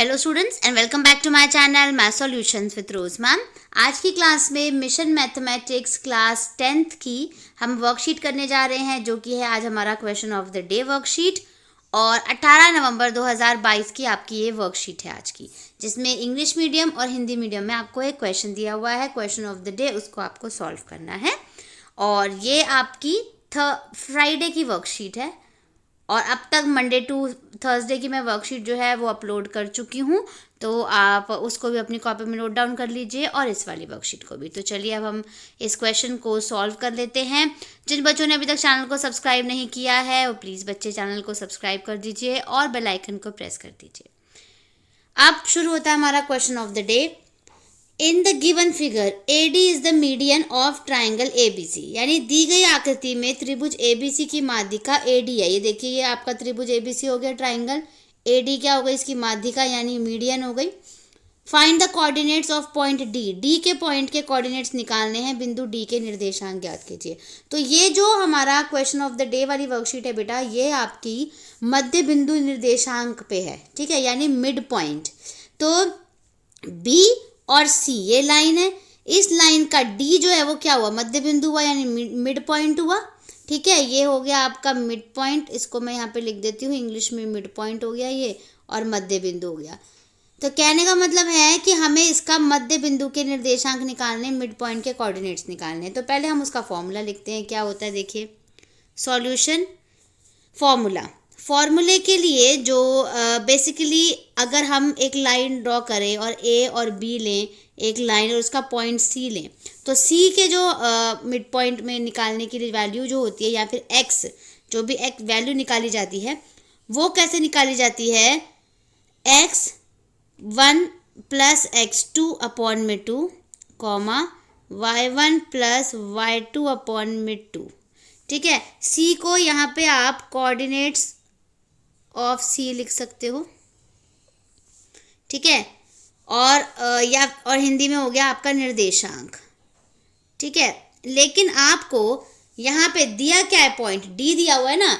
Hello students and welcome back to my channel math solutions with Rose ma'am. आज की class में mission mathematics class 10th की हम worksheet करने जा रहे हैं, जो कि है आज हमारा question of the day worksheet. और 18 नवंबर 2022 की आपकी ये वर्कशीट है आज की, जिसमें इंग्लिश मीडियम और हिंदी मीडियम में आपको एक क्वेश्चन दिया हुआ है, क्वेश्चन ऑफ द डे, उसको आपको सॉल्व करना है। और ये आपकी फ्राइडे की वर्कशीट है और अब तक मंडे टू थर्सडे की मैं वर्कशीट जो है वो अपलोड कर चुकी हूँ, तो आप उसको भी अपनी कॉपी में नोट डाउन कर लीजिए और इस वाली वर्कशीट को भी। तो चलिए अब हम इस क्वेश्चन को सॉल्व कर लेते हैं। जिन बच्चों ने अभी तक चैनल को सब्सक्राइब नहीं किया है वो प्लीज़ बच्चे चैनल को सब्सक्राइब कर दीजिए और बेल आइकन को प्रेस कर दीजिए। अब शुरू होता है हमारा question of the day. In the given figure AD is the median of triangle ABC, यानी दी गई आकृति में त्रिभुज ABC की माध्यिका AD है। ये देखिए, ये आपका त्रिभुज ABC हो गया ट्राइंगल, AD क्या हो गई इसकी माध्यिका यानी मीडियन हो गई। Find the coordinates of point D के पॉइंट के कोऑर्डिनेट्स निकालने हैं, बिंदु D के निर्देशांक ज्ञात कीजिए। तो ये जो हमारा क्वेश्चन ऑफ द डे वाली वर्कशीट है बेटा, ये आपकी मध्य बिंदु निर्देशांक पे है, ठीक है, यानी मिड पॉइंट। तो B और C ये लाइन है, इस लाइन का D जो है वो क्या हुआ, मध्य बिंदु हुआ यानी मिड पॉइंट हुआ, ठीक है। ये हो गया आपका मिड पॉइंट, इसको मैं यहाँ पे लिख देती हूँ इंग्लिश में, मिड पॉइंट हो गया ये, और मध्य बिंदु हो गया। तो कहने का मतलब है कि हमें इसका मध्य बिंदु के निर्देशांक निकालने, मिड पॉइंट के कोऑर्डिनेट्स निकालने। तो पहले हम उसका फॉर्मूला लिखते हैं, क्या होता है देखिए। सॉल्यूशन फॉर्मूले के लिए जो बेसिकली अगर हम एक लाइन ड्रॉ करें और A और B लें एक लाइन और उसका पॉइंट C लें, तो C के जो मिड पॉइंट में निकालने की वैल्यू जो होती है, या फिर X जो भी X वैल्यू निकाली जाती है, वो कैसे निकाली जाती है, x1 प्लस x2 अपॉन में 2 comma y1 plus y2 upon में 2, ठीक है। C को यहाँ पे आप कोऑर्डिनेट्स ऑफ C लिख सकते हो, ठीक है। और हिंदी में हो गया आपका निर्देशांक, ठीक है। लेकिन आपको यहाँ पे दिया क्या है, पॉइंट D दिया हुआ है ना,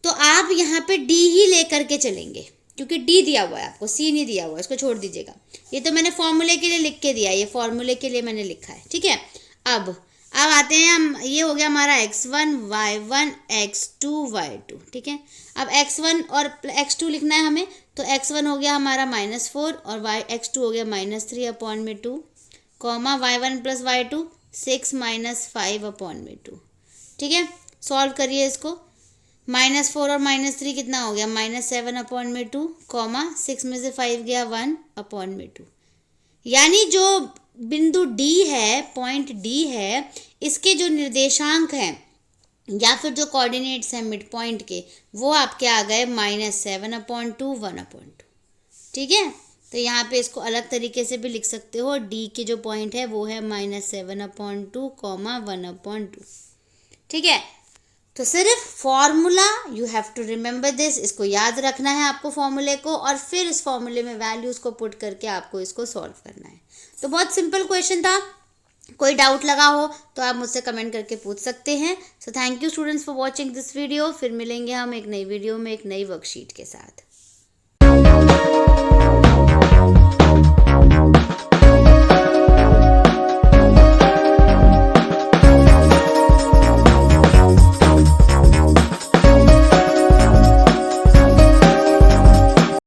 तो आप यहाँ पे D ही लेकर के चलेंगे, क्योंकि D दिया हुआ है आपको, C नहीं दिया हुआ है, इसको छोड़ दीजिएगा। ये तो मैंने फॉर्मूले के लिए लिख के दिया है, ये फॉर्मूले के लिए मैंने लिखा है, ठीक है। अब आते हैं हम, ये हो गया हमारा x1 y1 x2 y2, ठीक है। अब x1 और x2 लिखना है हमें, तो x1 हो गया हमारा -4 और x2 हो गया -3 अपॉन में 2 comma y1 plus y2 6 -5 upon में 2, ठीक है। सॉल्व करिए इसको, -4 और -3 कितना हो गया, -7 अपॉन में 2 कॉमा 6 में से 5 गया 1 अपॉन में 2। यानी जो बिंदु D है, पॉइंट D है, इसके जो निर्देशांक हैं या फिर जो कोऑर्डिनेट्स हैं मिड पॉइंट के, वो आपके आ गए -7 अपॉन 2 1 अपॉन 2, ठीक है। तो यहाँ पे इसको अलग तरीके से भी लिख सकते हो, D के जो पॉइंट है वो है -7 अपॉन 2 कॉमा 1 अपॉन 2, ठीक है। तो सिर्फ formula, you have to remember this, इसको याद रखना है आपको फॉर्मूले को, और फिर इस फॉर्मूले में वैल्यूज़ को पुट करके आपको इसको सॉल्व करना है। तो बहुत सिंपल क्वेश्चन था, कोई डाउट लगा हो तो आप मुझसे कमेंट करके पूछ सकते हैं। So thank you students for watching this video. फिर मिलेंगे हम एक नई वीडियो में एक नई वर्कशीट के साथ।